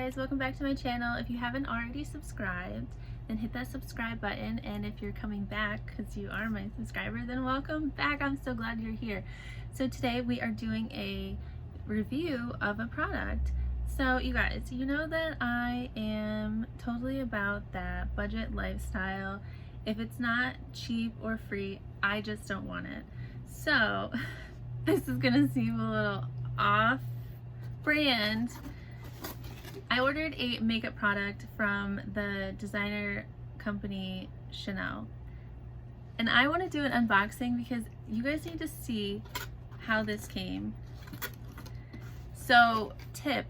guys, welcome back to my channel. If you haven't already subscribed, then hit that subscribe button, and if you're coming back because you are my subscriber, then welcome back. I'm so glad you're here. So today we are doing a review of a product. So you guys, you know that I am totally about that budget lifestyle. If it's not cheap or free, I just don't want it. So this is gonna seem a little off brand. I ordered a makeup product from the designer company Chanel, and I want to do an unboxing because you guys need to see how this came. So tip,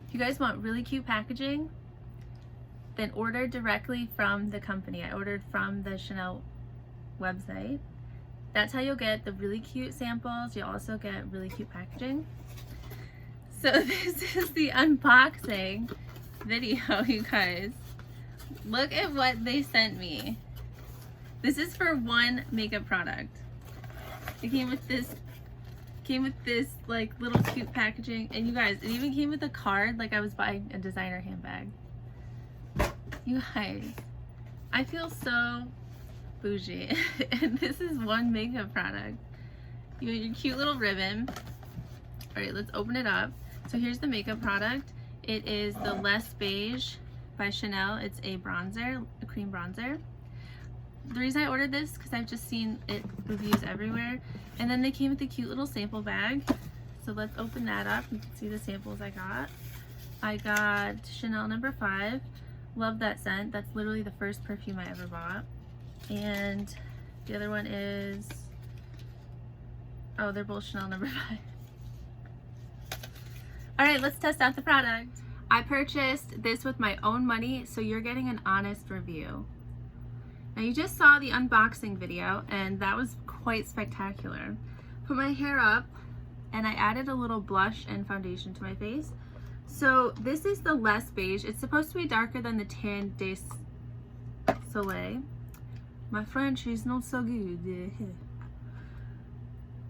if you guys want really cute packaging, then order directly from the company. I ordered from the Chanel website. That's how you'll get the really cute samples. You'll also get really cute packaging. So this is the unboxing video, you guys. Look at what they sent me. This is for one makeup product. It came with this like little cute packaging, and you guys, it even came with a card like I was buying a designer handbag. You guys, I feel so bougie. And this is one makeup product. You got your cute little ribbon. All right, let's open it up. So here's the makeup product. It is the Les Beige by Chanel. It's a bronzer, a cream bronzer. The reason I ordered this because I've just seen it reviews everywhere. And then they came with a cute little sample bag. So let's open that up. You can see the samples I got. I got Chanel No. 5. Love that scent. That's literally the first perfume I ever bought. And the other one is, oh, they're both Chanel No. 5. All right, let's test out the product. I purchased this with my own money, so you're getting an honest review. Now you just saw the unboxing video, and that was quite spectacular. Put my hair up, and I added a little blush and foundation to my face. So this is the Les Beige. It's supposed to be darker than the Tan de Soleil. My French is not so good.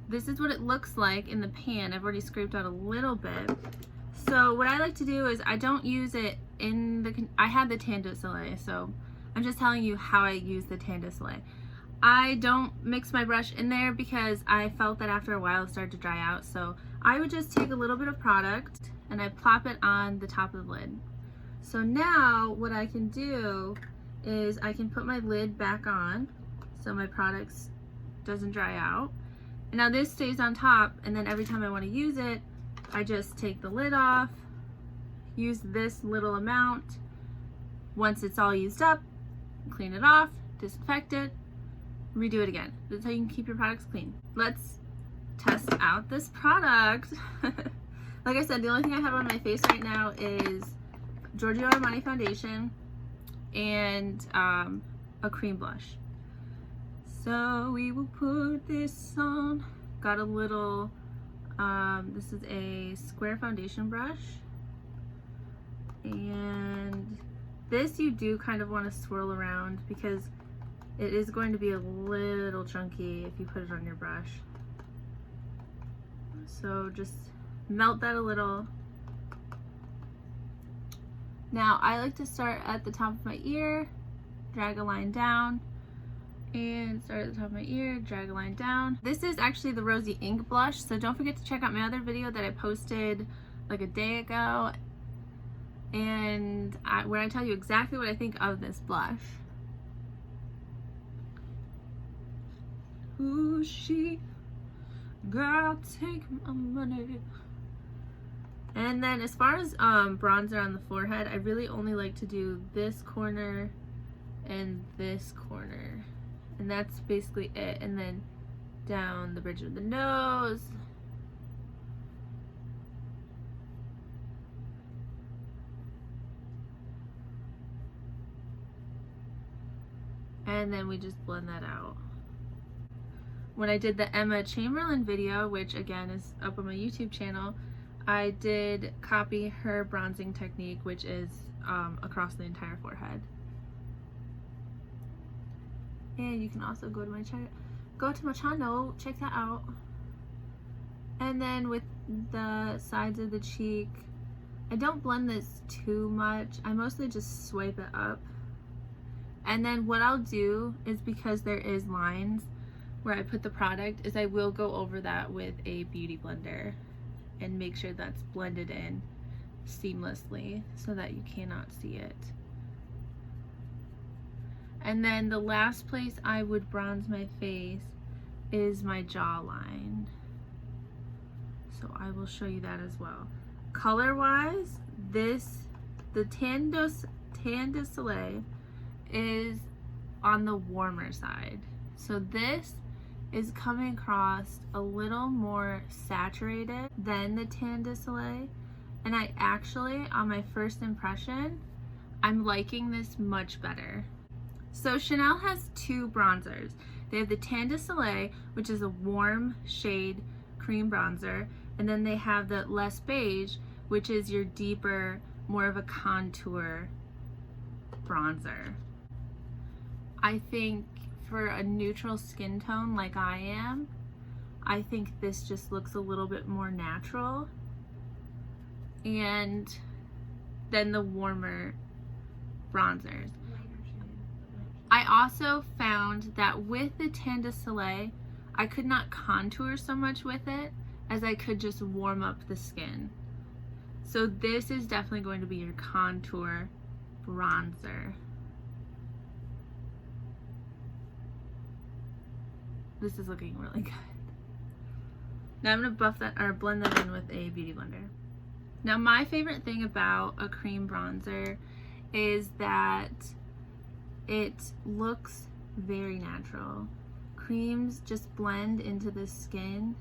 This is what it looks like in the pan. I've already scraped out a little bit. So what I like to do is I don't use it in the, I had the Tan de Soleil, so I'm just telling you how I use the Tan de Soleil. I don't mix my brush in there because I felt that after a while it started to dry out. So I would just take a little bit of product and I plop it on the top of the lid. So now what I can do is I can put my lid back on so my product doesn't dry out. And now this stays on top, and then every time I want to use it, I just take the lid off, use this little amount. Once it's all used up, clean it off, disinfect it, redo it again. That's how you can keep your products clean. Let's test out this product. Like I said, the only thing I have on my face right now is Giorgio Armani foundation and a cream blush. So we will put this on. Got a little, this is a square foundation brush. And this you do kind of want to swirl around because it is going to be a little chunky if you put it on your brush. So just melt that a little. Now I like to start at the top of my ear, drag a line down, and start at the top of my ear, drag a line down. This is actually the Rosy Ink blush, so don't forget to check out my other video that I posted like a day ago, and where I tell you exactly what I think of this blush. Ooh, she gotta take my money. And then as far as bronzer on the forehead, I really only like to do this corner and this corner. And that's basically it. And then down the bridge of the nose. And then we just blend that out. When I did the Emma Chamberlain video, which again is up on my YouTube channel, I did copy her bronzing technique, which is across the entire forehead. And you can also go to my channel, check that out. And then with the sides of the cheek, I don't blend this too much. I mostly just swipe it up. And then what I'll do is, because there is lines where I put the product, is I will go over that with a beauty blender and make sure that's blended in seamlessly so that you cannot see it. And then the last place I would bronze my face is my jawline. So I will show you that as well. Color wise, the Tan de Soleil is on the warmer side. So this is coming across a little more saturated than the Tan de Soleil. And I actually, on my first impression, I'm liking this much better. So Chanel has two bronzers. They have the Tan de Soleil, which is a warm shade cream bronzer, and then they have the Les Beige, which is your deeper, more of a contour bronzer. I think for a neutral skin tone like I am, I think this just looks a little bit more natural. And then the warmer bronzers. I also found that with the Tan de Soleil, I could not contour so much with it as I could just warm up the skin. So this is definitely going to be your contour bronzer. This is looking really good. Now I'm gonna buff that or blend that in with a beauty blender. Now my favorite thing about a cream bronzer is that it looks very natural. Creams just blend into the skin.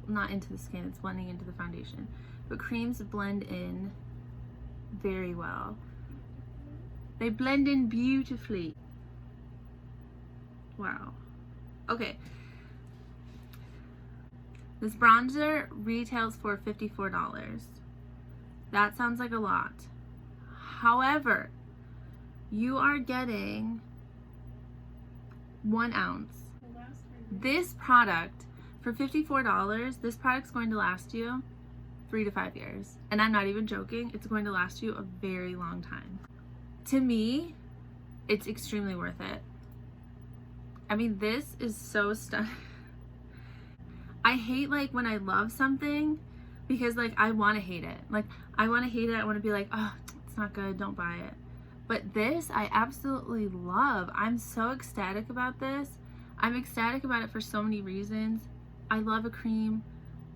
Not into the skin, it's blending into the foundation. But creams blend in very well. They blend in beautifully. Wow. Okay. This bronzer retails for $54. That sounds like a lot. However, you are getting 1 ounce. This product, for $54, this product's going to last you 3 to 5 years. And I'm not even joking, it's going to last you a very long time. To me, it's extremely worth it. I mean, this is so stunning. I hate like when I love something because like I want to hate it. Like I want to hate it, I want to be like, oh, it's not good, don't buy it. But this, I absolutely love. I'm so ecstatic about this. I'm ecstatic about it for so many reasons. I love a cream.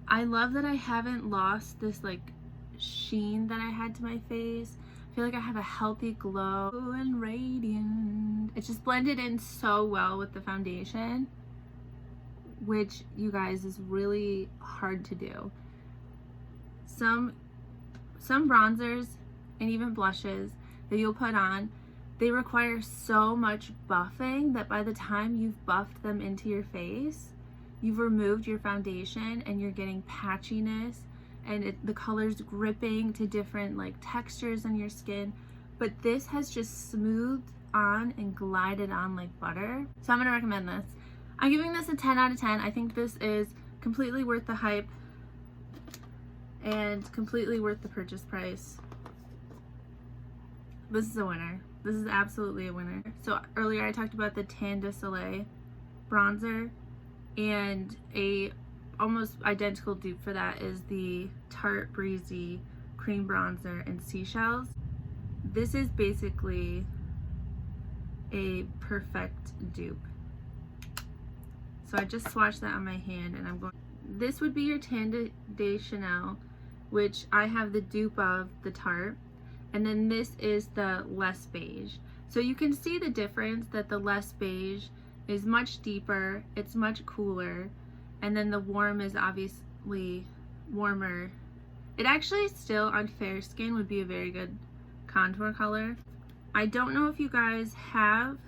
I love that I haven't lost this like sheen that I had to my face. I feel like I have a healthy glow and radiant. It's just blended in so well with the foundation, which you guys is really hard to do. Some bronzers and even blushes that you'll put on, they require so much buffing that by the time you've buffed them into your face, you've removed your foundation and you're getting patchiness and the color's gripping to different like textures on your skin. But this has just smoothed on and glided on like butter. So I'm gonna recommend this. I'm giving this a 10 out of 10. I think this is completely worth the hype and completely worth the purchase price. This is a winner. This is absolutely a winner. So earlier I talked about the Tan de Soleil bronzer, and a almost identical dupe for that is the Tarte Breezy cream bronzer in Seashells. This is basically a perfect dupe. So I just swatched that on my hand and I'm going, this would be your Tan de Chanel, which I have the dupe of the Tarte, and then this is the Les Beige. So you can see the difference that the Les Beige is much deeper, it's much cooler, and then the warm is obviously warmer. It actually still on fair skin would be a very good contour color. I don't know if you guys have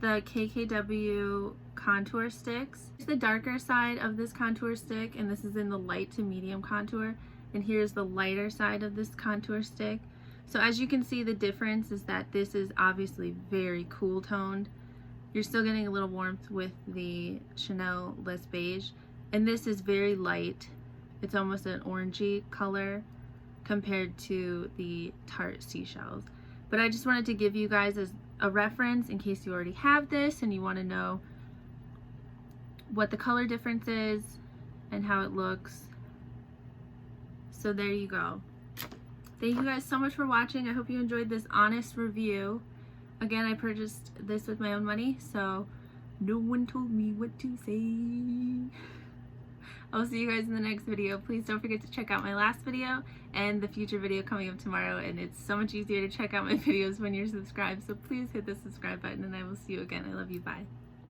the KKW contour sticks. Here's the darker side of this contour stick, and this is in the light to medium contour, and here's the lighter side of this contour stick. So as you can see, the difference is that this is obviously very cool toned. You're still getting a little warmth with the Chanel Les Beige, and this is very light. It's almost an orangey color compared to the Tarte seashells. But I just wanted to give you guys as a reference in case you already have this and you want to know what the color difference is and how it looks. So there you go. Thank you guys so much for watching. I hope you enjoyed this honest review. Again, I purchased this with my own money, so no one told me what to say. I'll see you guys in the next video. Please don't forget to check out my last video and the future video coming up tomorrow. And it's so much easier to check out my videos when you're subscribed. So please hit the subscribe button and I will see you again. I love you. Bye.